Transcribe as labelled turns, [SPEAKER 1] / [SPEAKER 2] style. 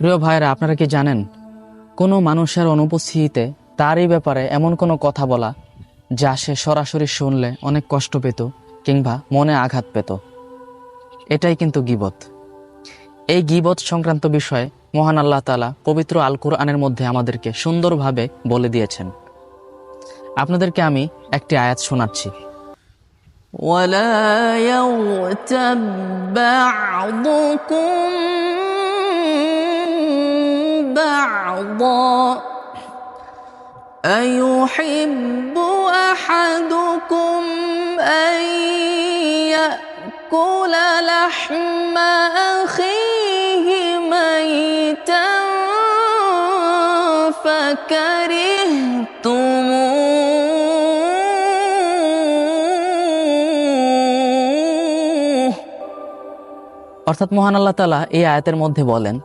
[SPEAKER 1] প্রিয় ভাইরা, আপনারা কি জানেন কোনো মানুষের অনুপস্থিতিতে তারই ব্যাপারে এমন কোনো কথা বলা যা সে সরাসরি শুনলে অনেক কষ্ট পেত কিংবা মনে আঘাত পেত, এটাই কিন্তু গীবত। এই গীবত সংক্রান্ত বিষয়ে মহান আল্লাহ তাআলা পবিত্র আল কুরআনের মধ্যে আমাদেরকে সুন্দরভাবে বলে দিয়েছেন। আপনাদেরকে আমি একটি আয়াত শোনাচ্ছি।
[SPEAKER 2] ولا يغتب بعضكم بعضا أيحب أحدكم أن يأكل لحم أخيه ميتا فكرهتموه।
[SPEAKER 1] অর্থাৎ মহান আল্লাহ তাআলা এই আয়াতের মধ্যে বলেন